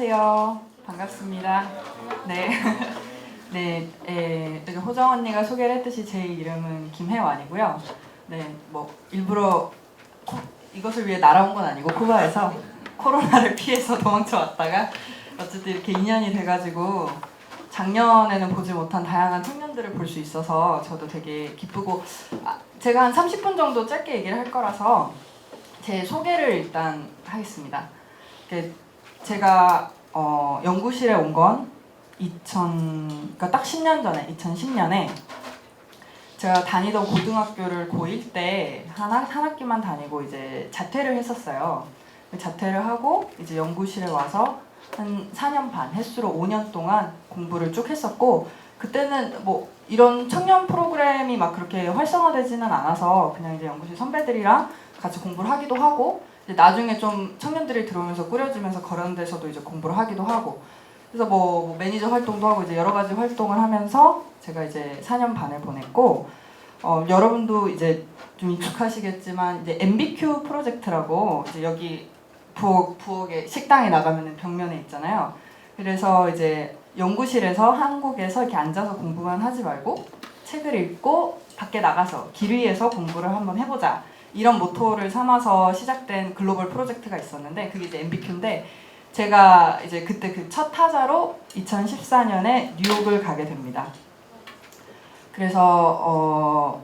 안녕하세요. 반갑습니다. 네. 네, 호정 언니가 소개를 했듯이 제 이름은 김혜완이고요. 네, 뭐 일부러 이것을 위해 날아온 건 아니고 쿠바에서 코로나를 피해서 도망쳐 왔다가 어쨌든 이렇게 2년이 돼가지고 작년에는 보지 못한 다양한 청년들을 볼 수 있어서 저도 되게 기쁘고, 제가 한 30분 정도 짧게 얘기를 할 거라서 제 소개를 일단 하겠습니다. 제가 연구실에 온 건 그러니까 딱 10년 전에 2010년에 제가 다니던 고등학교를 고1 때 한 학기만 다니고 이제 자퇴를 했었어요. 자퇴를 하고 이제 연구실에 와서 한 4년 반, 횟수로 5년 동안 공부를 쭉 했었고, 그때는 뭐 이런 청년 프로그램이 막 그렇게 활성화되지는 않아서 그냥 이제 연구실 선배들이랑 같이 공부를 하기도 하고, 이제 나중에 좀 청년들이 들어오면서 꾸려지면서 그런 데서도 이제 공부를 하기도 하고, 그래서 뭐 매니저 활동도 하고 이제 여러 가지 활동을 하면서 제가 이제 4년 반을 보냈고, 여러분도 이제 좀 익숙하시겠지만 이제 MBQ 프로젝트라고 이제 여기 부엌에 식당에 나가면은 벽면에 있잖아요. 그래서 이제 연구실에서 한국에서 이렇게 앉아서 공부만 하지 말고 책을 읽고 밖에 나가서 길 위에서 공부를 한번 해보자, 이런 모토를 삼아서 시작된 글로벌 프로젝트가 있었는데, 그게 이제 MBQ인데, 제가 이제 그때 그 첫 타자로 2014년에 뉴욕을 가게 됩니다. 그래서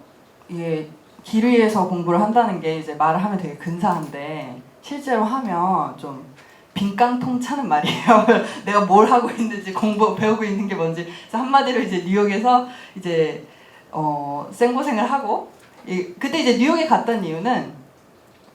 이게 길 위에서 공부를 한다는 게 이제 말을 하면 되게 근사한데 실제로 하면 좀 빈깡통 차는 말이에요. 내가 뭘 하고 있는지, 배우고 있는 게 뭔지. 그래서 한마디로 이제 뉴욕에서 이제 생고생을 하고, 그때 이제 뉴욕에 갔던 이유는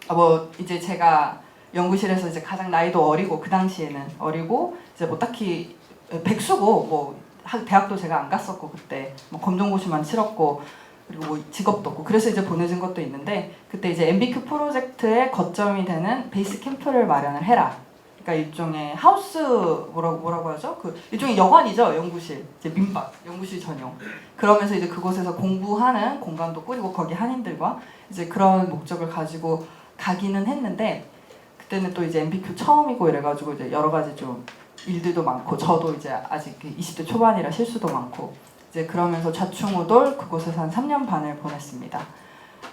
뭐 이제 제가 연구실에서 이제 가장 나이도 어리고, 그 당시에는 어리고 이제 뭐 딱히 백수고, 뭐 대학도 제가 안 갔었고, 그때 뭐 검정고시만 치렀고, 그리고 뭐 직업도 없고, 그래서 이제 보내준 것도 있는데, 그때 이제 MBQ 프로젝트의 거점이 되는 베이스 캠프를 마련을 해라. 그러니까 일종의 하우스, 뭐라고 하죠? 그 일종의 여관이죠. 연구실, 이제 민박, 연구실 전용. 그러면서 이제 그곳에서 공부하는 공간도 꾸리고, 거기 한인들과 이제 그런 목적을 가지고 가기는 했는데, 그때는 또 이제 MBQ 처음이고 이래가지고 이제 여러 가지 좀 일들도 많고, 저도 이제 아직 20대 초반이라 실수도 많고, 이제 그러면서 좌충우돌 그곳에서 한 3년 반을 보냈습니다.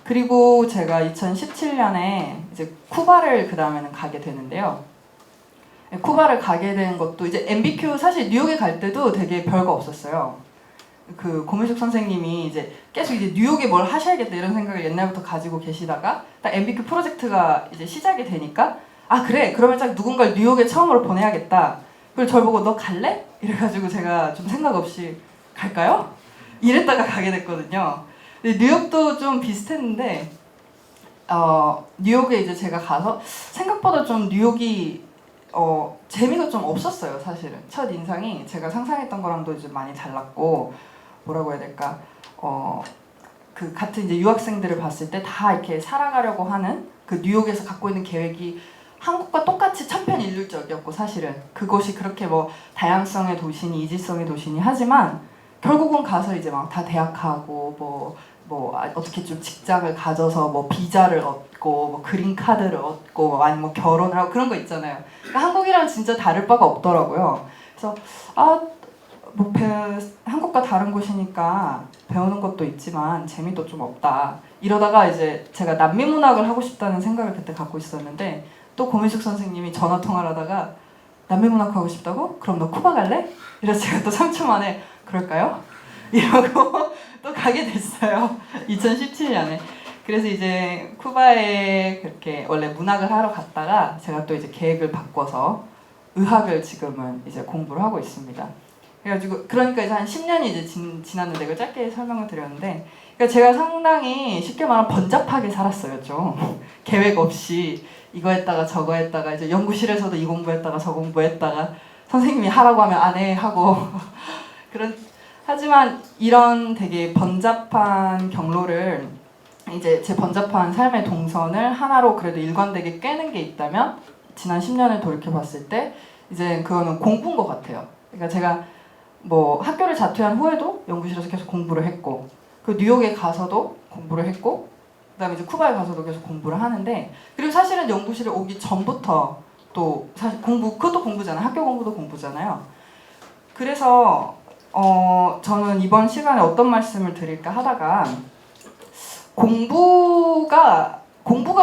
그리고 제가 2017년에 이제 쿠바를 그 다음에는 가게 되는데요. 쿠바를 가게 된 것도 이제 MBQ, 사실 뉴욕에 갈 때도 되게 별거 없었어요. 그 고민숙 선생님이 이제 계속 이제 뉴욕에 뭘 하셔야겠다 이런 생각을 옛날부터 가지고 계시다가 딱 MBQ 프로젝트가 이제 시작이 되니까, 아 그래, 그러면 딱 누군가를 뉴욕에 처음으로 보내야겠다. 그리고 저를 보고 너 갈래? 이래가지고 제가 좀 생각 없이 갈까요? 이랬다가 가게 됐거든요. 근데 뉴욕도 좀 비슷했는데, 뉴욕에 이제 제가 가서 생각보다 좀 뉴욕이 재미가 좀 없었어요. 사실은 첫 인상이 제가 상상했던 거랑도 이제 많이 달랐고, 뭐라고 해야 될까, 그 같은 이제 유학생들을 봤을 때 다 이렇게 살아가려고 하는 그 뉴욕에서 갖고 있는 계획이 한국과 똑같이 천편일률적이었고, 사실은 그곳이 그렇게 뭐 다양성의 도시니 이질성의 도시니 하지만 결국은 가서 이제 막 다 대학하고 어떻게 좀 직장을 가져서 뭐 비자를 얻고 뭐 그린 카드를 얻고 뭐 아니면 뭐 결혼을 하고 그런 거 있잖아요. 그러니까 한국이랑 진짜 다를 바가 없더라고요. 그래서 한국과 다른 곳이니까 배우는 것도 있지만 재미도 좀 없다. 이러다가 이제 제가 남미 문학을 하고 싶다는 생각을 그때 갖고 있었는데, 또 고민숙 선생님이 전화 통화를 하다가 남미 문학 하고 싶다고? 그럼 너 쿠바 갈래? 이래서 제가 또 3초 만에 그럴까요? 이러고 또 가게 됐어요. 2017년에. 그래서 이제 쿠바에 그렇게 원래 문학을 하러 갔다가 제가 또 이제 계획을 바꿔서 의학을 지금은 이제 공부를 하고 있습니다. 그래가지고 그러니까 이제 한 10년이 이제 지났는데, 이걸 짧게 설명을 드렸는데, 그러니까 제가 상당히 쉽게 말하면 번잡하게 살았어요. 좀 계획 없이 이거 했다가 저거 했다가, 이제 연구실에서도 이 공부했다가 저 공부했다가 선생님이 하라고 하면 안 해 하고 하지만 이런 되게 번잡한 경로를, 이제 제 번잡한 삶의 동선을 하나로 그래도 일관되게 꿰는 게 있다면, 지난 10년을 돌이켜 봤을 때 이제 그거는 공부인 것 같아요. 그러니까 제가 뭐 학교를 자퇴한 후에도 연구실에서 계속 공부를 했고, 그 뉴욕에 가서도 공부를 했고, 그다음에 이제 쿠바에 가서도 계속 공부를 하는데, 그리고 사실은 연구실에 오기 전부터 또 사실 그것도 공부잖아요. 학교 공부도 공부잖아요. 그래서 저는 이번 시간에 어떤 말씀을 드릴까 하다가 공부가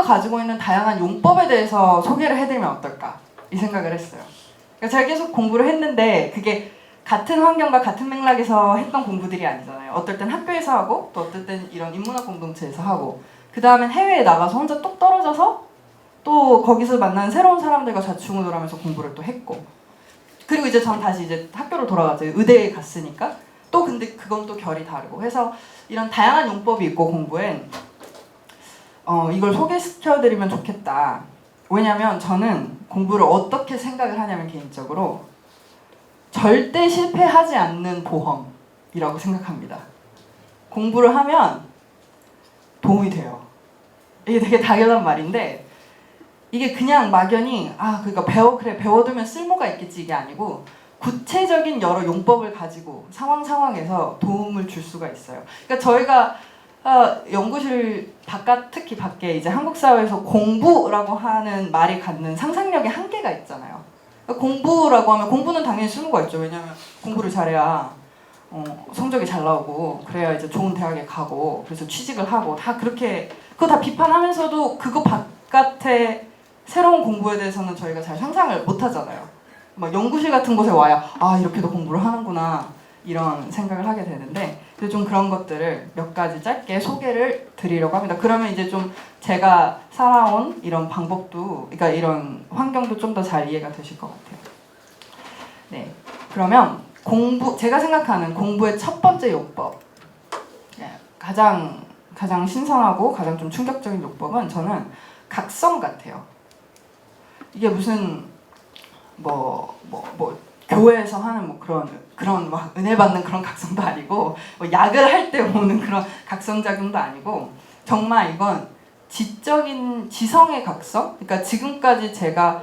가지고 있는 다양한 용법에 대해서 소개를 해드리면 어떨까 이 생각을 했어요. 그러니까 제가 계속 공부를 했는데 그게 같은 환경과 같은 맥락에서 했던 공부들이 아니잖아요. 어떨 땐 학교에서 하고 또 어떨 땐 이런 인문학 공동체에서 하고 그 다음엔 해외에 나가서 혼자 뚝 떨어져서 또 거기서 만난 새로운 사람들과 좌충우돌하면서 공부를 또 했고 그리고 이제 전 다시 이제 학교로 돌아가죠. 의대에 갔으니까 또 근데 그건 또 결이 다르고 해서 이런 다양한 용법이 있고 공부엔 이걸 소개시켜드리면 좋겠다. 왜냐면 저는 공부를 어떻게 생각을 하냐면 개인적으로 절대 실패하지 않는 보험이라고 생각합니다. 공부를 하면 도움이 돼요. 이게 되게 당연한 말인데 이게 그냥 막연히 그러니까 배워두면 쓸모가 있겠지 이게 아니고 구체적인 여러 용법을 가지고 상황에서 도움을 줄 수가 있어요. 그러니까 저희가 연구실 특히 밖에 이제 한국 사회에서 공부라고 하는 말이 갖는 상상력의 한계가 있잖아요. 그러니까 공부라고 하면 공부는 당연히 쓸모가 있죠. 왜냐하면 공부를 잘해야 성적이 잘 나오고 그래야 이제 좋은 대학에 가고 그래서 취직을 하고 다 그렇게 그거 다 비판하면서도 그거 바깥에 새로운 공부에 대해서는 저희가 잘 상상을 못 하잖아요. 막 연구실 같은 곳에 와야 이렇게도 공부를 하는구나 이런 생각을 하게 되는데 그래서 좀 그런 것들을 몇 가지 짧게 소개를 드리려고 합니다. 그러면 이제 좀 제가 살아온 이런 방법도 그러니까 이런 환경도 좀 더 잘 이해가 되실 것 같아요. 네, 그러면 제가 생각하는 공부의 첫 번째 용법 가장 신선하고 가장 좀 충격적인 용법은 저는 각성 같아요. 이게 무슨 교회에서 하는 그런 막 은혜 받는 그런 각성도 아니고 약을 할 때 오는 그런 각성 작용도 아니고 정말 이건 지성의 각성. 그러니까 지금까지 제가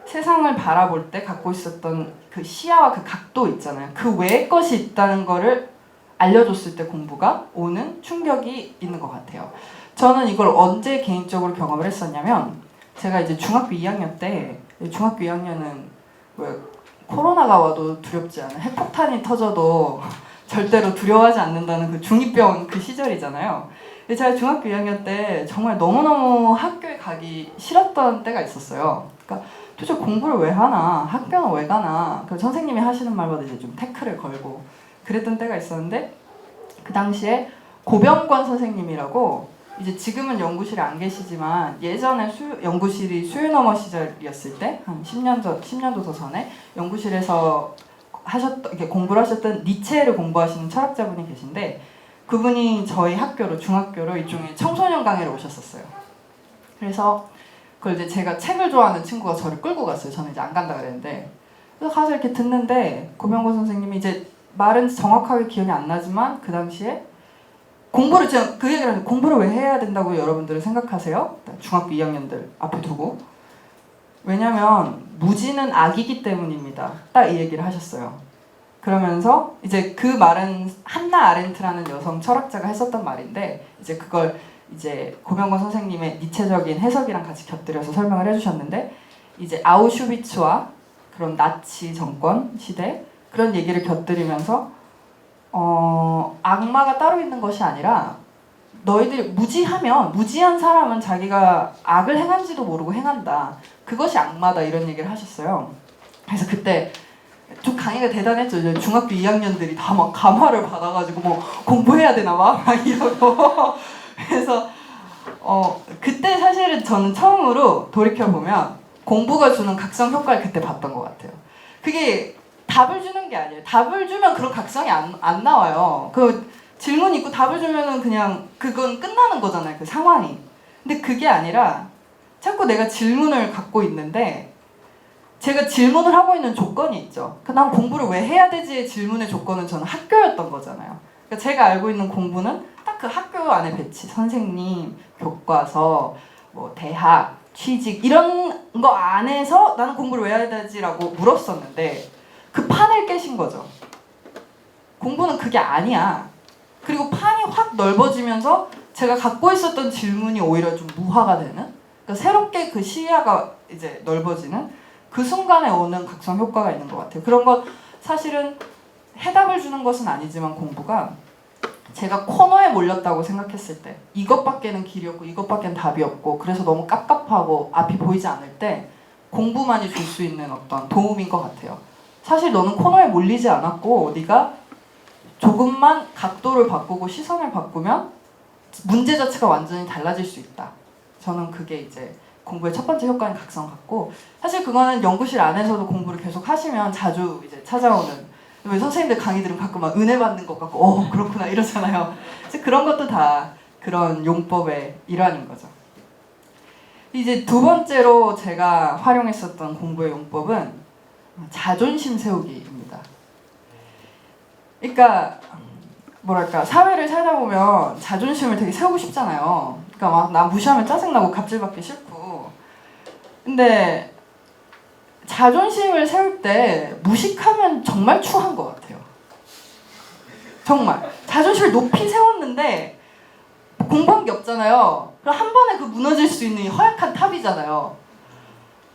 세상을 바라볼 때 갖고 있었던 그 시야와 그 각도 있잖아요. 그 외의 것이 있다는 거를 알려줬을 때 공부가 오는 충격이 있는 것 같아요. 저는 이걸 언제 개인적으로 경험을 했었냐면 제가 이제 중학교 2학년 때 중학교 2학년은 왜 코로나가 와도 두렵지 않은 핵폭탄이 터져도 절대로 두려워하지 않는다는 그 중2병 그 시절이잖아요. 근데 제가 중학교 2학년 때 정말 너무너무 학교에 가기 싫었던 때가 있었어요. 그러니까 도대체 공부를 왜 하나? 학교는 왜 가나? 그 선생님이 하시는 말마다 이제 좀 태클을 걸고 그랬던 때가 있었는데 그 당시에 고병관 선생님이라고 이제 지금은 연구실에 안 계시지만 예전에 연구실이 수유너머 시절이었을 때 한 10년도 더 전에 연구실에서 이렇게 공부를 하셨던 니체를 공부하시는 철학자분이 계신데 그분이 저희 중학교로 일종의 청소년 강의를 오셨었어요. 그래서 그걸 이제 제가 책을 좋아하는 친구가 저를 끌고 갔어요. 저는 이제 안 간다 그랬는데 그래서 가서 이렇게 듣는데 고병관 선생님이 이제 말은 정확하게 기억이 안 나지만 그 당시에 제가 그 얘기를 하는데 공부를 왜 해야 된다고 여러분들은 생각하세요? 중학교 2학년들 앞에 두고 왜냐면 무지는 악이기 때문입니다. 딱 이 얘기를 하셨어요. 그러면서 이제 그 말은 한나 아렌트라는 여성 철학자가 했었던 말인데 이제 그걸 이제 고병건 선생님의 니체적인 해석이랑 같이 곁들여서 설명을 해주셨는데 이제 아우슈비츠와 그런 나치 정권 시대 그런 얘기를 곁들이면서 악마가 따로 있는 것이 아니라 너희들이 무지한 사람은 자기가 악을 행한지도 모르고 행한다. 그것이 악마다 이런 얘기를 하셨어요. 그래서 그때 좀 강의가 대단했죠. 이제 중학교 2학년들이 다 막 감화를 받아가지고 뭐 공부해야 되나 막 이러고 그래서 그때 사실은 저는 처음으로 돌이켜보면 공부가 주는 각성 효과를 그때 봤던 것 같아요. 그게 답을 주는 게 아니에요. 답을 주면 그런 각성이 안 나와요. 그 질문 있고 답을 주면은 그냥 그건 끝나는 거잖아요. 그 상황이. 근데 그게 아니라 자꾸 내가 질문을 갖고 있는데 제가 질문을 하고 있는 조건이 있죠. 그러니까 난 공부를 왜 해야 되지의 질문의 조건은 저는 학교였던 거잖아요. 그러니까 제가 알고 있는 공부는 딱 그 학교 안에 배치, 선생님, 교과서, 뭐 대학, 취직 이런 거 안에서 나는 공부를 왜 해야 되지라고 물었었는데 그 판을 깨신 거죠. 공부는 그게 아니야. 그리고 판이 확 넓어지면서 제가 갖고 있었던 질문이 오히려 좀 무화가 되는 그러니까 새롭게 그 시야가 이제 넓어지는 그 순간에 오는 각성 효과가 있는 것 같아요. 그런 건 사실은 해답을 주는 것은 아니지만 공부가 제가 코너에 몰렸다고 생각했을 때 이것밖에는 길이 없고 이것밖에는 답이 없고 그래서 너무 깝깝하고 앞이 보이지 않을 때 공부만이 줄 수 있는 어떤 도움인 것 같아요. 사실 너는 코너에 몰리지 않았고 네가 조금만 각도를 바꾸고 시선을 바꾸면 문제 자체가 완전히 달라질 수 있다. 저는 그게 이제 공부의 첫 번째 효과인 각성 같고 사실 그거는 연구실 안에서도 공부를 계속 하시면 자주 이제 찾아오는 왜 선생님들 강의들은 가끔 막 은혜 받는 것 같고 그렇구나 이러잖아요. 그래서 그런 것도 다 그런 용법의 일환인 거죠. 이제 두 번째로 제가 활용했었던 공부의 용법은 자존심 세우기입니다. 그러니까 뭐랄까 사회를 살다 보면 자존심을 되게 세우고 싶잖아요. 그러니까 막 나 무시하면 짜증나고 갑질받기 싫고 근데 자존심을 세울 때 무식하면 정말 추한 것 같아요. 정말 자존심을 높이 세웠는데 공부한 게 없잖아요. 그럼 한 번에 그 무너질 수 있는 허약한 탑이잖아요.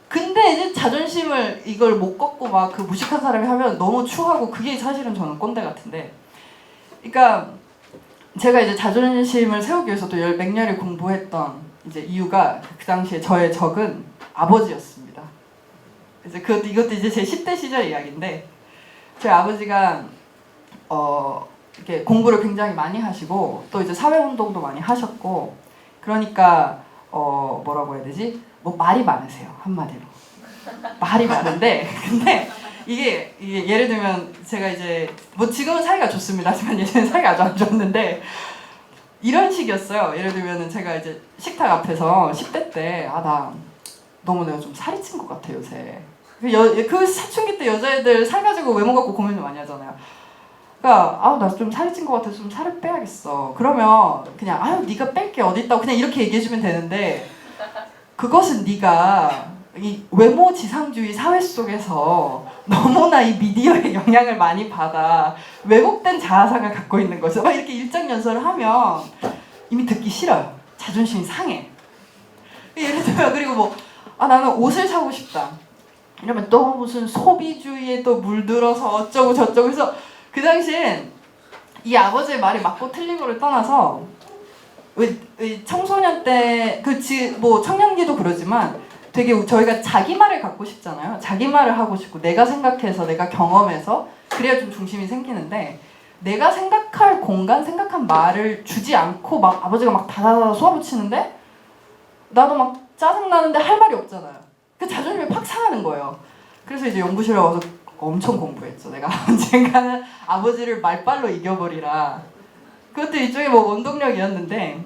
근데 이제 자존심을 이걸 못 꺾고 막 그 무식한 사람이 하면 너무 추하고 그게 사실은 저는 꼰대 같은데 그러니까 제가 이제 자존심을 세우기 위해서 또 맹렬히 공부했던 이제 이유가 그 당시에 저의 적은 아버지였습니다. 이제 이것도 이제 제 10대 시절 이야기인데 저희 아버지가 이렇게 공부를 굉장히 많이 하시고 또 이제 사회운동도 많이 하셨고 그러니까 뭐라고 해야 되지? 뭐 말이 많으세요 한마디로 말이 많은데 근데 이게 예를 들면 제가 이제 뭐 지금은 사이가 좋습니다. 하지만 예전에 사이가 아주 안 좋았는데 이런 식이었어요. 예를 들면은 제가 이제 식탁 앞에서 10대 때 나 너무 내가 좀 살이 찐 것 같아 요새. 그 사춘기 때 여자애들 살 가지고 외모 갖고 고민을 많이 하잖아요. 그러니까 나 좀 살이 찐 것 같아서 좀 살을 빼야겠어. 그러면 그냥 네가 뺄 게 어딨다고 그냥 이렇게 얘기해주면 되는데 그것은 네가 이 외모 지상주의 사회 속에서 너무나 이 미디어의 영향을 많이 받아 왜곡된 자아상을 갖고 있는 거죠. 막 이렇게 일장연설을 하면 이미 듣기 싫어요. 자존심이 상해. 예를 들면 그리고 뭐 나는 옷을 사고 싶다. 이러면 또 무슨 소비주의에 또 물들어서 어쩌고 저쩌고 해서 그 당시엔 이 아버지의 말이 맞고 틀리고를 떠나서 왜 청소년 때 뭐 청년기도 그러지만 되게 저희가 자기 말을 갖고 싶잖아요. 자기 말을 하고 싶고 내가 생각해서 내가 경험해서 그래야 좀 중심이 생기는데 내가 생각할 공간, 생각한 말을 주지 않고 막 아버지가 막 다다다 쏘아붙이는데 나도 막 짜증나는데 할 말이 없잖아요. 그 자존심이 팍 상하는 거예요. 그래서 이제 연구실에 와서 엄청 공부했죠. 내가 언젠가는 아버지를 말빨로 이겨버리라. 그것도 일종의 뭐 원동력이었는데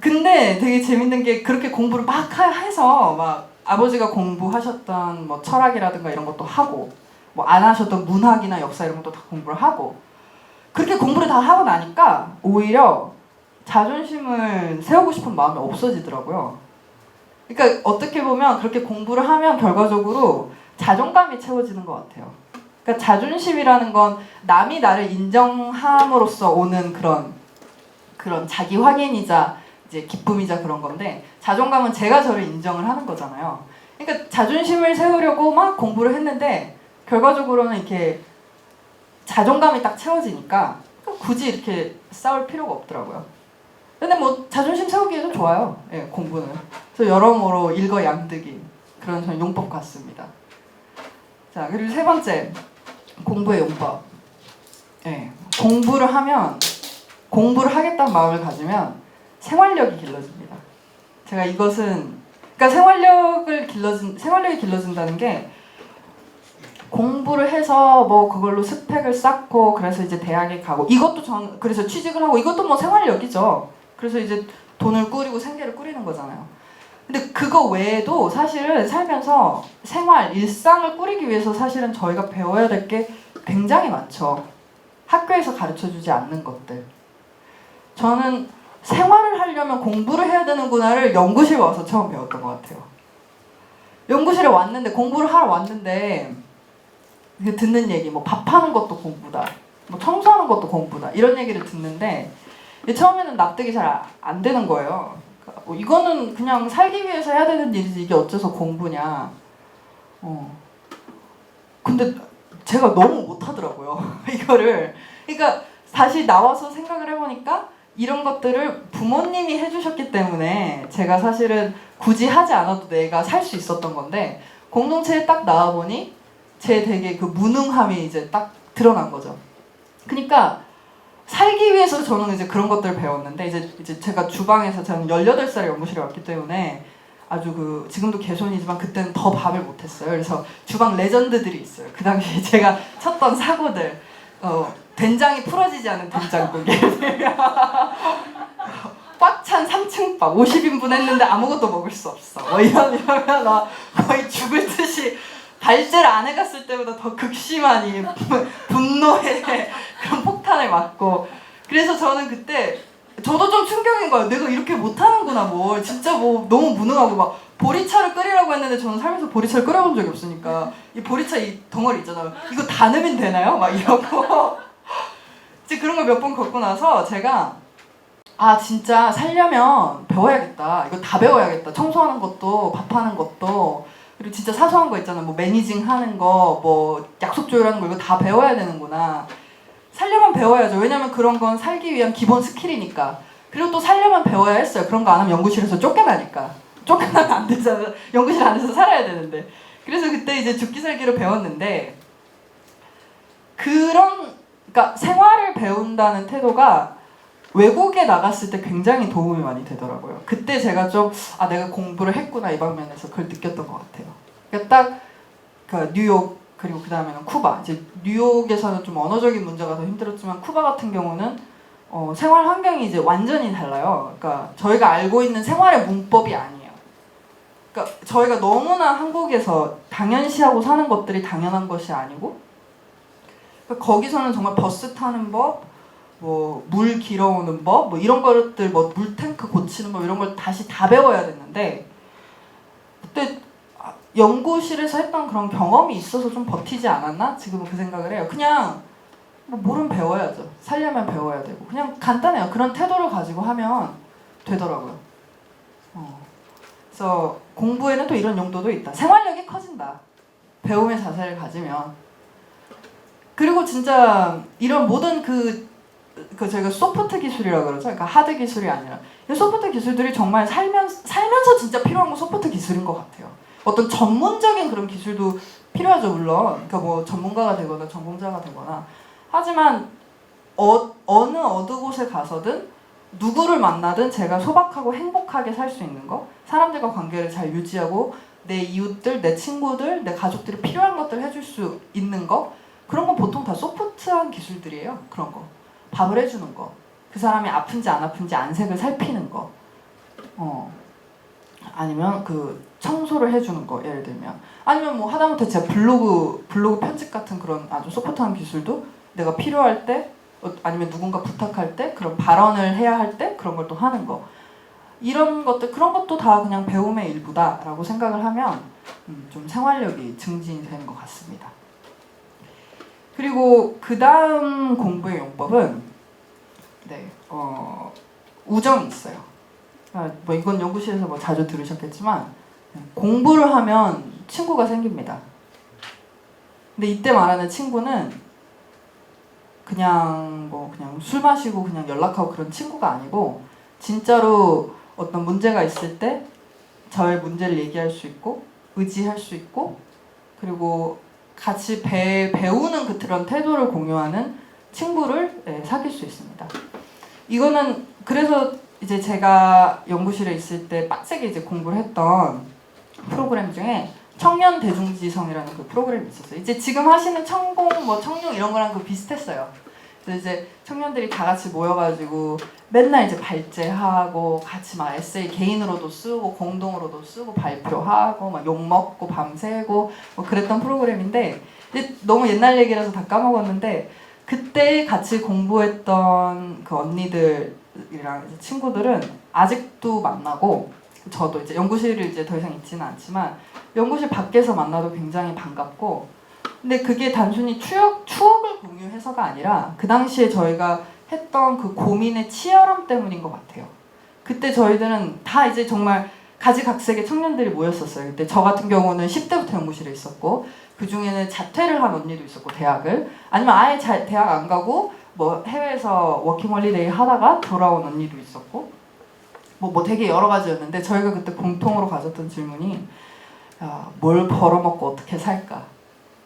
근데 되게 재밌는 게 그렇게 공부를 막 해서 막 아버지가 공부하셨던 뭐 철학이라든가 이런 것도 하고 뭐 안 하셨던 문학이나 역사 이런 것도 다 공부를 하고 그렇게 공부를 다 하고 나니까 오히려 자존심을 세우고 싶은 마음이 없어지더라고요. 그러니까 어떻게 보면 그렇게 공부를 하면 결과적으로 자존감이 채워지는 것 같아요. 그러니까 자존심이라는 건 남이 나를 인정함으로써 오는 그런 자기 확인이자 이제 기쁨이자 그런 건데 자존감은 제가 저를 인정을 하는 거잖아요. 그러니까 자존심을 세우려고 막 공부를 했는데 결과적으로는 이렇게 자존감이 딱 채워지니까 굳이 이렇게 싸울 필요가 없더라고요. 근데 뭐 자존심 세우기에도 좋아요. 예, 공부는. 그래서 여러모로 일거양득인 그런 저는 용법 같습니다. 자, 그리고 세 번째 공부의 용법. 예, 공부를 하겠다는 마음을 가지면 생활력이 길러집니다. 제가 이것은 그러니까 생활력이 길러진다는 게 공부를 해서 뭐 그걸로 스펙을 쌓고 그래서 이제 대학에 가고 이것도 그래서 취직을 하고 이것도 뭐 생활력이죠. 그래서 이제 돈을 꾸리고 생계를 꾸리는 거잖아요. 근데 그거 외에도 사실은 살면서 일상을 꾸리기 위해서 사실은 저희가 배워야 될 게 굉장히 많죠. 학교에서 가르쳐주지 않는 것들. 저는 생활을 하려면 공부를 해야 되는구나를 연구실에 와서 처음 배웠던 것 같아요. 연구실에 왔는데 공부를 하러 왔는데 듣는 얘기 뭐 밥하는 것도 공부다. 뭐 청소하는 것도 공부다. 이런 얘기를 듣는데 처음에는 납득이 잘 안 되는 거예요. 이거는 그냥 살기 위해서 해야 되는 일이지 이게 어째서 공부냐. 근데 제가 너무 못하더라고요. 이거를. 그러니까 다시 나와서 생각을 해보니까 이런 것들을 부모님이 해주셨기 때문에 제가 사실은 굳이 하지 않아도 내가 살 수 있었던 건데, 공동체에 딱 나와보니 제 되게 그 무능함이 이제 딱 드러난 거죠. 그러니까 살기 위해서 저는 이제 그런 것들을 배웠는데, 이제 제가 주방에서 저는 18살에 연구실에 왔기 때문에 아주 그 지금도 개손이지만 그때는 더 밥을 못했어요. 그래서 주방 레전드들이 있어요. 그 당시에 제가 쳤던 사고들, 된장이 풀어지지 않은 된장국, 꽉 찬 3층밥 50인분 했는데 아무것도 먹을 수 없어. 이러면 나 거의 죽을 듯이 발제를 안 해갔을 때보다 더 극심한 이 분노의 그런 폭탄을 맞고. 그래서 저는 그때 저도 좀 충격인 거예요. 내가 이렇게 못하는구나. 뭘 진짜 뭐 너무 무능하고, 막 보리차를 끓이라고 했는데 저는 살면서 보리차를 끓여본 적이 없으니까 이 보리차 이 덩어리 있잖아요. 이거 다 넣으면 되나요? 막 이러고 이제 그런 걸 몇 번 겪고 나서 제가 진짜 살려면 배워야겠다. 이거 다 배워야겠다. 청소하는 것도, 밥하는 것도, 그리고 진짜 사소한 거 있잖아. 뭐 매니징 하는 거, 뭐 약속 조율하는 거, 이거 다 배워야 되는구나. 살려면 배워야죠. 왜냐면 그런 건 살기 위한 기본 스킬이니까. 그리고 또 살려면 배워야 했어요. 그런 거 안 하면 연구실에서 쫓겨나니까. 쫓겨나면 안 되잖아. 연구실 안에서 살아야 되는데. 그래서 그때 이제 죽기 살기로 배웠는데, 그러니까 생활을 배운다는 태도가 외국에 나갔을 때 굉장히 도움이 많이 되더라고요. 그때 제가 좀 내가 공부를 했구나 이 방면에서 그걸 느꼈던 것 같아요. 그러니까 딱 그 뉴욕, 그리고 그 다음에는 쿠바. 이제 뉴욕에서는 좀 언어적인 문제가 더 힘들었지만 쿠바 같은 경우는 생활 환경이 이제 완전히 달라요. 그러니까 저희가 알고 있는 생활의 문법이 아니에요. 그러니까 저희가 너무나 한국에서 당연시하고 사는 것들이 당연한 것이 아니고, 그러니까 거기서는 정말 버스 타는 법, 뭐 물 길어오는 법, 뭐 이런 것들, 뭐 물탱크 고치는 법, 이런 걸 다시 다 배워야 됐는데, 그때 연구실에서 했던 그런 경험이 있어서 좀 버티지 않았나? 지금은 그 생각을 해요. 그냥 뭐 뭐는 배워야죠. 살려면 배워야 되고. 그냥 간단해요. 그런 태도를 가지고 하면 되더라고요. 그래서 공부에는 또 이런 용도도 있다. 생활력이 커진다. 배움의 자세를 가지면. 그리고 진짜 이런 모든 그 저희가 소프트 기술이라고 그러죠. 그러니까 하드 기술이 아니라. 소프트 기술들이 정말 살면서 진짜 필요한 건 소프트 기술인 것 같아요. 어떤 전문적인 그런 기술도 필요하죠, 물론. 그러니까 뭐 전문가가 되거나 전공자가 되거나. 하지만 어느 곳에 가서든 누구를 만나든 제가 소박하고 행복하게 살 수 있는 거, 사람들과 관계를 잘 유지하고 내 이웃들, 내 친구들, 내 가족들이 필요한 것들 해줄 수 있는 거, 그런 건 보통 다 소프트한 기술들이에요. 그런 거. 밥을 해주는 거, 그 사람이 아픈지 안 아픈지 안색을 살피는 거, 아니면 그 청소를 해주는 거, 예를 들면. 아니면 뭐 하다못해 제가 블로그 편집 같은 그런 아주 소프트한 기술도 내가 필요할 때, 아니면 누군가 부탁할 때, 그런 발언을 해야 할 때 그런 걸 또 하는 거. 이런 것들, 그런 것도 다 그냥 배움의 일부다라고 생각을 하면 좀 생활력이 증진이 되는 것 같습니다. 그리고 그 다음 공부의 용법은 우정이 있어요. 뭐 이건 연구실에서 뭐 자주 들으셨겠지만, 공부를 하면 친구가 생깁니다. 근데 이때 말하는 친구는 그냥 술 마시고 그냥 연락하고 그런 친구가 아니고, 진짜로 어떤 문제가 있을 때 저의 문제를 얘기할 수 있고 의지할 수 있고, 그리고 같이 배우는 그런 태도를 공유하는 친구를 사귈 수 있습니다. 이거는 그래서 이제 제가 연구실에 있을 때 빡세게 이제 공부를 했던 프로그램 중에 청년 대중지성이라는 그 프로그램이 있었어요. 이제 지금 하시는 청공, 뭐 청룡 이런 거랑 그 비슷했어요. 그래서 이제 청년들이 다 같이 모여가지고 맨날 이제 발제하고 같이 막 에세이 개인으로도 쓰고 공동으로도 쓰고 발표하고 막 욕 먹고 밤새고 뭐 그랬던 프로그램인데, 이제 너무 옛날 얘기라서 다 까먹었는데, 그때 같이 공부했던 그 언니들이랑 이제 친구들은 아직도 만나고, 저도 이제 연구실을 이제 더 이상 있지는 않지만 연구실 밖에서 만나도 굉장히 반갑고, 근데 그게 단순히 추억을 공유해서가 아니라 그 당시에 저희가 했던 그 고민의 치열함 때문인 것 같아요. 그때 저희들은 다 이제 정말 가지각색의 청년들이 모였었어요. 그때 저 같은 경우는 10대부터 연구실에 있었고 그 중에는 자퇴를 한 언니도 있었고 대학을 아니면 아예 대학 안 가고 뭐 해외에서 워킹홀리데이 하다가 돌아온 언니도 있었고 뭐 되게 여러 가지였는데 저희가 그때 공통으로 가졌던 질문이 야, 뭘 벌어먹고 어떻게 살까?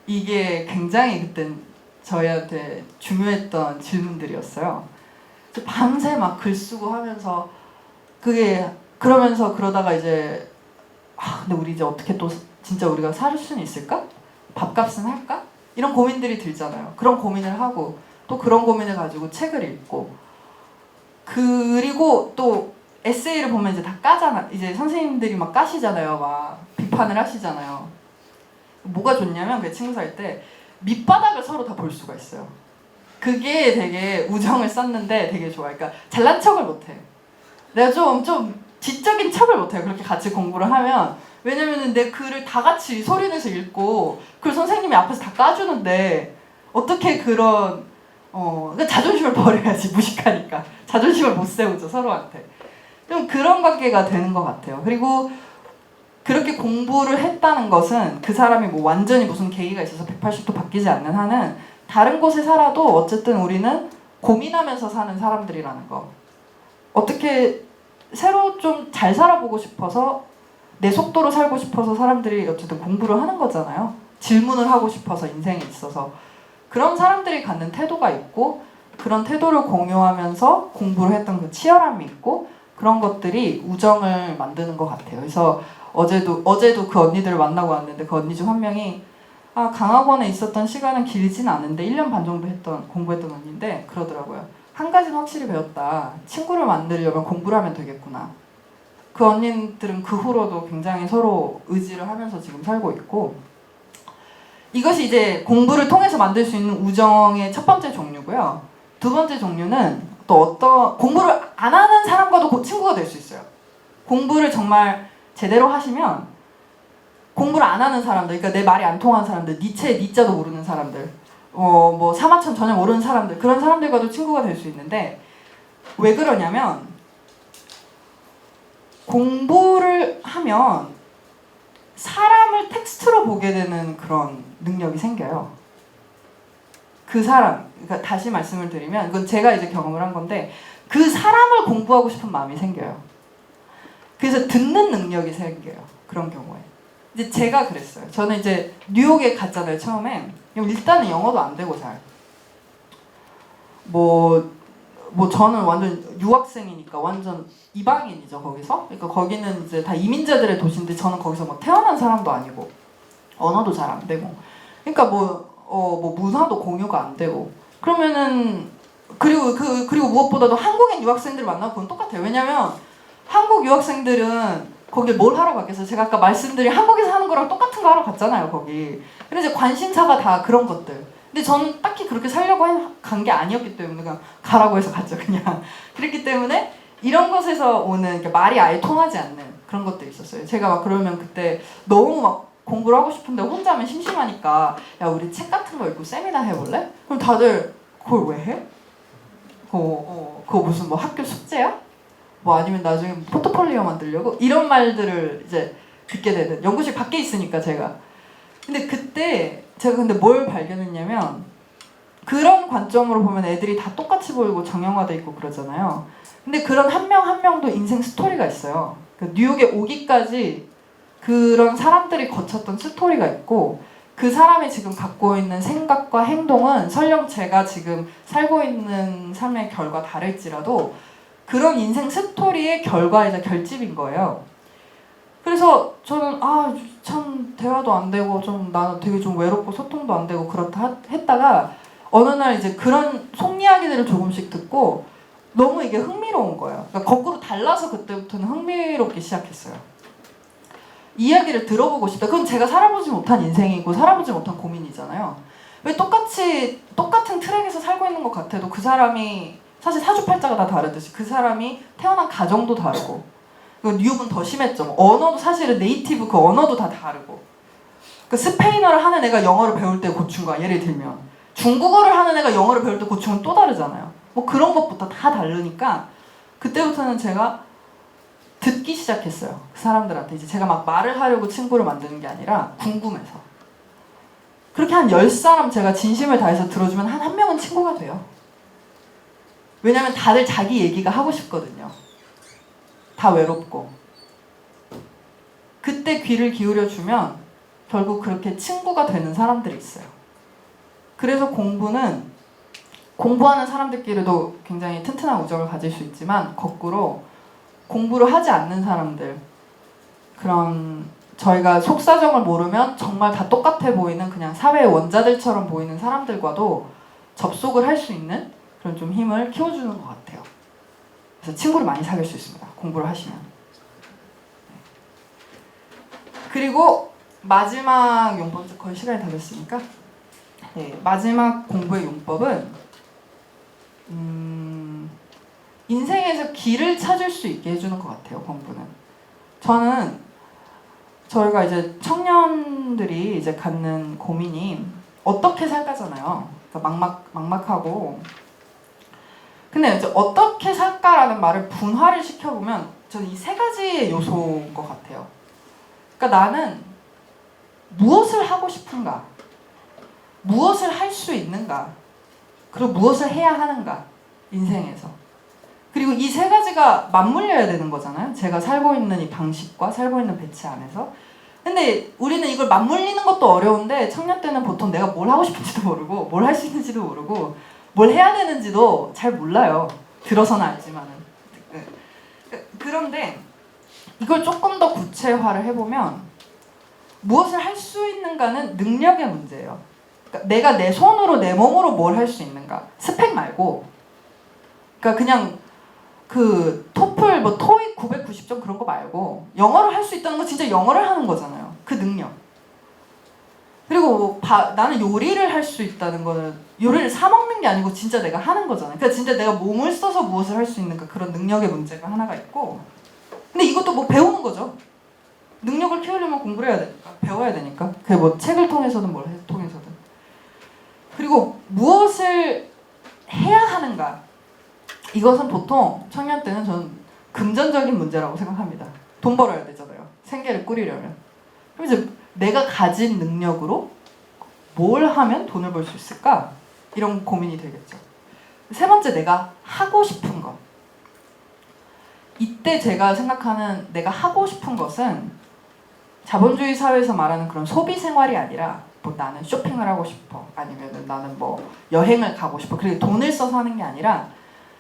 이게 굉장히 그때 저희한테 중요했던 질문들이었어요. 밤새 막 글 쓰고 하면서 그게 그러면서 그러다가 이제 근데 우리 이제 어떻게 또 진짜 우리가 살 수는 있을까? 밥값은 할까? 이런 고민들이 들잖아요. 그런 고민을 하고 또 그런 고민을 가지고 책을 읽고 그리고 또 에세이를 보면 이제 다 까잖아. 이제 선생님들이 막 까시잖아요. 막 비판을 하시잖아요. 뭐가 좋냐면 그 친구 살 때 밑바닥을 서로 다 볼 수가 있어요. 그게 되게 우정을 쌓는데 되게 좋아요. 그러니까 잘난 척을 못해. 내가 좀 지적인 척을 못해요. 그렇게 같이 공부를 하면. 왜냐면은 내 글을 다 같이 소리내서 읽고 그걸 선생님이 앞에서 다 까주는데 어떻게 그런 그러니까 자존심을 버려야지. 무식하니까 자존심을 못 세우죠 서로한테. 좀 그런 관계가 되는 것 같아요. 그리고 그렇게 공부를 했다는 것은 그 사람이 뭐 완전히 무슨 계기가 있어서 180도 바뀌지 않는 한은 다른 곳에 살아도 어쨌든 우리는 고민하면서 사는 사람들이라는 거. 어떻게 새로 좀 잘 살아보고 싶어서 내 속도로 살고 싶어서 사람들이 어쨌든 공부를 하는 거잖아요. 질문을 하고 싶어서 인생에 있어서. 그런 사람들이 갖는 태도가 있고 그런 태도를 공유하면서 공부를 했던 그 치열함이 있고 그런 것들이 우정을 만드는 것 같아요. 그래서 어제도 그 언니들을 만나고 왔는데 그 언니 중 한 명이 강학원에 있었던 시간은 길진 않은데 1년 반 정도 공부했던 언니인데 그러더라고요. 한 가지는 확실히 배웠다. 친구를 만들려면 공부를 하면 되겠구나. 그 언니들은 그 후로도 굉장히 서로 의지를 하면서 지금 살고 있고 이것이 이제 공부를 통해서 만들 수 있는 우정의 첫 번째 종류고요. 두 번째 종류는 또 공부를 안 하는 사람과도 친구가 될 수 있어요. 공부를 정말 제대로 하시면 공부를 안 하는 사람들, 그러니까 내 말이 안 통하는 사람들, 니체의 니자도 모르는 사람들, 뭐 사마천 전혀 모르는 사람들, 그런 사람들과도 친구가 될 수 있는데 왜 그러냐면 공부를 하면 사람을 텍스트로 보게 되는 그런 능력이 생겨요. 그 사람, 그러니까 다시 말씀을 드리면 이건 제가 이제 경험을 한 건데 그 사람을 공부하고 싶은 마음이 생겨요. 그래서 듣는 능력이 생겨요. 그런 경우에. 이제 제가 그랬어요. 저는 이제 뉴욕에 갔잖아요, 처음에. 일단은 영어도 안 되고 잘. 저는 완전 유학생이니까 완전 이방인이죠, 거기서. 그러니까 거기는 이제 다 이민자들의 도시인데 저는 거기서 뭐 태어난 사람도 아니고 언어도 잘 안 되고. 그러니까 문화도 공유가 안 되고. 그러면은 그리고 무엇보다도 한국인 유학생들 만나면 그건 똑같아요. 왜냐면 한국 유학생들은 거길 뭘 하러 갔겠어요? 제가 아까 말씀드린 한국에서 하는 거랑 똑같은 거 하러 갔잖아요, 거기. 근데 이제 관심사가 다 그런 것들. 근데 저는 딱히 그렇게 살려고 간 게 아니었기 때문에 그냥 가라고 해서 갔죠, 그냥. 그랬기 때문에 이런 것에서 오는 말이 아예 통하지 않는 그런 것들이 있었어요. 제가 막 그러면 그때 너무 막 공부를 하고 싶은데 혼자면 심심하니까 야, 우리 책 같은 거 읽고 세미나 해볼래? 그럼 다들 그걸 왜 해? 그거 무슨 뭐 학교 숙제야? 뭐 아니면 나중에 포트폴리오 만들려고? 이런 말들을 이제 듣게 되는, 연구실 밖에 있으니까 제가. 근데 그때 제가 근데 뭘 발견했냐면 그런 관점으로 보면 애들이 다 똑같이 보이고 정형화돼 있고 그러잖아요. 근데 그런 한 명 한 명도 인생 스토리가 있어요. 뉴욕에 오기까지 그런 사람들이 거쳤던 스토리가 있고 그 사람이 지금 갖고 있는 생각과 행동은 설령 제가 지금 살고 있는 삶의 결과 다를지라도 그런 인생 스토리의 결과이자 결집인 거예요. 그래서 저는 참 대화도 안 되고 나는 되게 좀 외롭고 소통도 안 되고 그렇다 했다가 어느 날 이제 그런 속 이야기들을 조금씩 듣고 너무 이게 흥미로운 거예요. 그러니까 거꾸로 달라서 그때부터는 흥미롭기 시작했어요. 이야기를 들어보고 싶다. 그건 제가 살아보지 못한 인생이고 살아보지 못한 고민이잖아요. 왜 똑같은 트랙에서 살고 있는 것 같아도 그 사람이 사실 사주팔자가 다 다르듯이 그 사람이 태어난 가정도 다르고 뉴욕은 더 심했죠. 언어도 사실은 네이티브 그 언어도 다 다르고 스페인어를 하는 애가 영어를 배울 때 고충과 예를 들면 중국어를 하는 애가 영어를 배울 때 고충은 또 다르잖아요. 그런 것부터 다 다르니까 그때부터는 제가 듣기 시작했어요. 그 사람들한테 이제 제가 막 말을 하려고 친구를 만드는 게 아니라 궁금해서. 그렇게 한 10사람 제가 진심을 다해서 들어주면 한 명은 친구가 돼요. 왜냐면 다들 자기 얘기가 하고 싶거든요. 다 외롭고. 그때 귀를 기울여주면 결국 그렇게 친구가 되는 사람들이 있어요. 그래서 공부하는 사람들끼리도 굉장히 튼튼한 우정을 가질 수 있지만 거꾸로 공부를 하지 않는 사람들, 그런 저희가 속사정을 모르면 정말 다 똑같아 보이는 그냥 사회의 원자들처럼 보이는 사람들과도 접속을 할 수 있는 그런 좀 힘을 키워주는 것 같아요. 그래서 친구를 많이 사귈 수 있습니다. 공부를 하시면. 그리고 마지막 용법, 거의 시간이 다 됐으니까 네, 마지막 공부의 용법은 인생에서 길을 찾을 수 있게 해주는 것 같아요. 공부는. 저희가 이제 청년들이 이제 갖는 고민이 어떻게 살까잖아요. 그러니까 막막하고. 근데 이제 어떻게 살까라는 말을 분화를 시켜보면 저는 이 세 가지의 요소인 것 같아요. 그러니까 나는 무엇을 하고 싶은가? 무엇을 할 수 있는가? 그리고 무엇을 해야 하는가? 인생에서. 그리고 이 세 가지가 맞물려야 되는 거잖아요. 제가 살고 있는 이 방식과 살고 있는 배치 안에서. 근데 우리는 이걸 맞물리는 것도 어려운데 청년 때는 보통 내가 뭘 하고 싶은지도 모르고 뭘 할 수 있는지도 모르고 뭘 해야 되는지도 잘 몰라요. 들어서는 알지만은. 그런데 이걸 조금 더 구체화를 해보면 무엇을 할 수 있는가는 능력의 문제예요. 그러니까 내가 내 손으로 내 몸으로 뭘 할 수 있는가. 스펙 말고. 그러니까 그냥 그 토플 뭐 토익 990점 그런 거 말고 영어를 할 수 있다는 건 진짜 영어를 하는 거잖아요. 그 능력. 그리고 나는 요리를 할 수 있다는 거는 요리를 사 먹는 게 아니고 진짜 내가 하는 거잖아요. 그러니까 진짜 내가 몸을 써서 무엇을 할 수 있는가 그런 능력의 문제가 하나가 있고. 근데 이것도 뭐 배우는 거죠. 능력을 키우려면 공부를 해야 되니까 배워야 되니까. 그게 뭐 책을 통해서든 뭘 통해서든. 그리고 무엇을 해야 하는가. 이것은 보통 청년 때는 저는 금전적인 문제라고 생각합니다. 돈 벌어야 되잖아요. 생계를 꾸리려면. 그럼 이제 내가 가진 능력으로 뭘 하면 돈을 벌 수 있을까? 이런 고민이 되겠죠. 세 번째, 내가 하고 싶은 것. 이때 제가 생각하는 내가 하고 싶은 것은 자본주의 사회에서 말하는 그런 소비 생활이 아니라 뭐 나는 쇼핑을 하고 싶어. 아니면 나는 뭐 여행을 가고 싶어. 그리고 돈을 써서 하는 게 아니라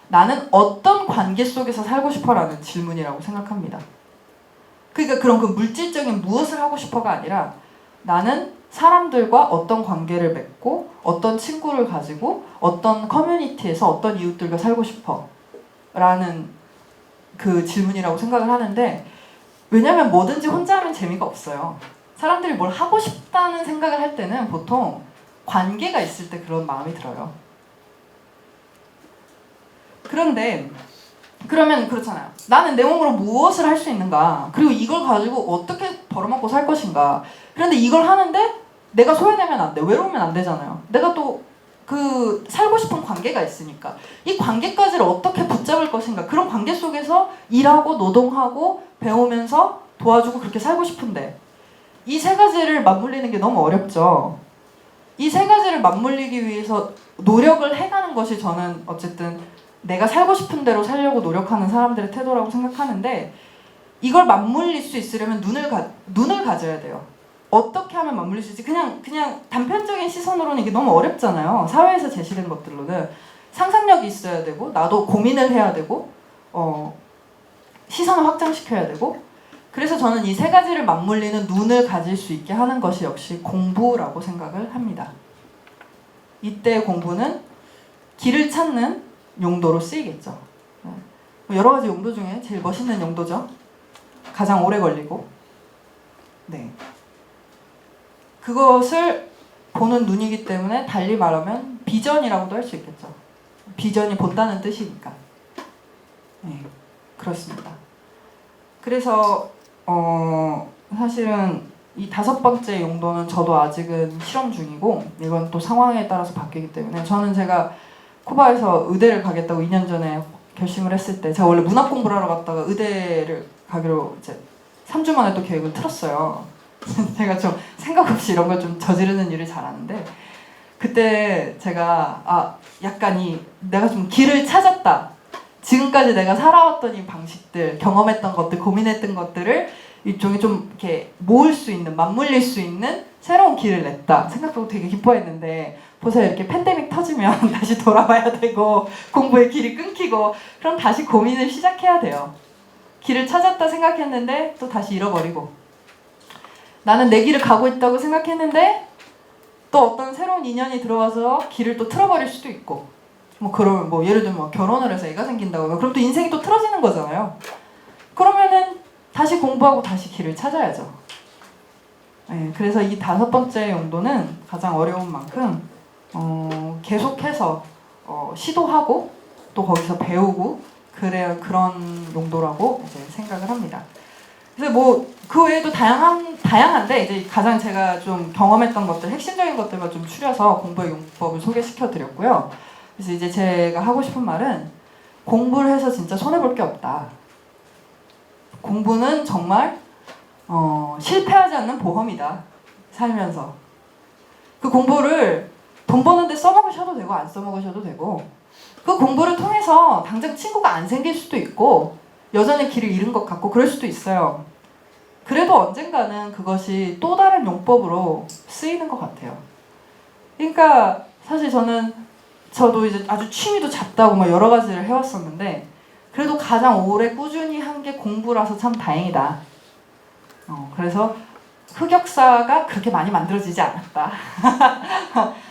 나는 어떤 관계 속에서 살고 싶어라는 질문이라고 생각합니다. 그러니까 그런 그 물질적인 무엇을 하고 싶어가 아니라 나는 사람들과 어떤 관계를 맺고 어떤 친구를 가지고 어떤 커뮤니티에서 어떤 이웃들과 살고 싶어 라는 그 질문이라고 생각을 하는데, 왜냐면 뭐든지 혼자 하면 재미가 없어요. 사람들이 뭘 하고 싶다는 생각을 할 때는 보통 관계가 있을 때 그런 마음이 들어요. 그런데 그러면 그렇잖아요. 나는 내 몸으로 무엇을 할 수 있는가? 그리고 이걸 가지고 어떻게 벌어먹고 살 것인가? 그런데 이걸 하는데 내가 소외되면 안 돼. 외로우면 안 되잖아요. 내가 또 그 살고 싶은 관계가 있으니까 이 관계까지를 어떻게 붙잡을 것인가? 그런 관계 속에서 일하고 노동하고 배우면서 도와주고 그렇게 살고 싶은데 이 세 가지를 맞물리는 게 너무 어렵죠. 이 세 가지를 맞물리기 위해서 노력을 해가는 것이 저는 어쨌든 내가 살고 싶은 대로 살려고 노력하는 사람들의 태도라고 생각하는데, 이걸 맞물릴 수 있으려면 눈을 가져야 돼요. 어떻게 하면 맞물릴 수 있지? 그냥 단편적인 시선으로는 이게 너무 어렵잖아요. 사회에서 제시된 것들로는 상상력이 있어야 되고 나도 고민을 해야 되고 시선을 확장시켜야 되고. 그래서 저는 이 세 가지를 맞물리는 눈을 가질 수 있게 하는 것이 역시 공부라고 생각을 합니다. 이때 공부는 길을 찾는 용도로 쓰이겠죠. 여러 가지 용도 중에 제일 멋있는 용도죠. 가장 오래 걸리고. 네. 그것을 보는 눈이기 때문에 달리 말하면 비전이라고도 할 수 있겠죠. 비전이 본다는 뜻이니까. 네, 그렇습니다. 그래서 사실은 이 5번째 용도는 저도 아직은 실험 중이고 이건 또 상황에 따라서 바뀌기 때문에, 저는 제가 쿠바에서 의대를 가겠다고 2년 전에 결심을 했을 때, 제가 원래 문학 공부를 하러 갔다가 의대를 가기로 이제 3주 만에 또 계획을 틀었어요. 제가 좀 생각 없이 이런 걸 좀 저지르는 일을 잘하는데 그때 제가 약간 내가 좀 길을 찾았다. 지금까지 내가 살아왔던 이 방식들, 경험했던 것들, 고민했던 것들을 일종의 좀 이렇게 모을 수 있는, 맞물릴 수 있는 새로운 길을 냈다 생각하고 되게 기뻐했는데 보세요. 이렇게 팬데믹 터지면 다시 돌아와야 되고 공부의 길이 끊기고 그럼 다시 고민을 시작해야 돼요. 길을 찾았다 생각했는데 또 다시 잃어버리고 나는 내 길을 가고 있다고 생각했는데 또 어떤 새로운 인연이 들어와서 길을 또 틀어버릴 수도 있고 그러면 예를 들면 결혼을 해서 애가 생긴다고 하면 그럼 또 인생이 또 틀어지는 거잖아요. 그러면은 다시 공부하고 다시 길을 찾아야죠. 네, 그래서 이 5번째 용도는 가장 어려운 만큼 계속해서 시도하고 또 거기서 배우고 그런 용도라고 이제 생각을 합니다. 그래서 그 외에도 다양한데 이제 가장 제가 좀 경험했던 것들, 핵심적인 것들만 좀 추려서 공부의 용법을 소개시켜 드렸고요. 그래서 이제 제가 하고 싶은 말은 공부를 해서 진짜 손해볼 게 없다. 공부는 정말 실패하지 않는 보험이다. 살면서. 그 공부를 돈 버는데 써먹으셔도 되고 안 써먹으셔도 되고 그 공부를 통해서 당장 친구가 안 생길 수도 있고 여전히 길을 잃은 것 같고 그럴 수도 있어요. 그래도 언젠가는 그것이 또 다른 용법으로 쓰이는 것 같아요. 그러니까 사실 저도 이제 아주 취미도 잡다고 여러 가지를 해왔었는데 그래도 가장 오래 꾸준히 한 게 공부라서 참 다행이다. 그래서 흑역사가 그렇게 많이 만들어지지 않았다.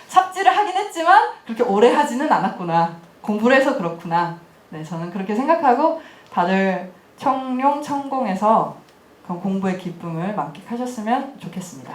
삽질을 하긴 했지만 그렇게 오래 하지는 않았구나. 공부를 해서 그렇구나. 네, 저는 그렇게 생각하고 다들 청룡 천공에서 공부의 기쁨을 만끽하셨으면 좋겠습니다.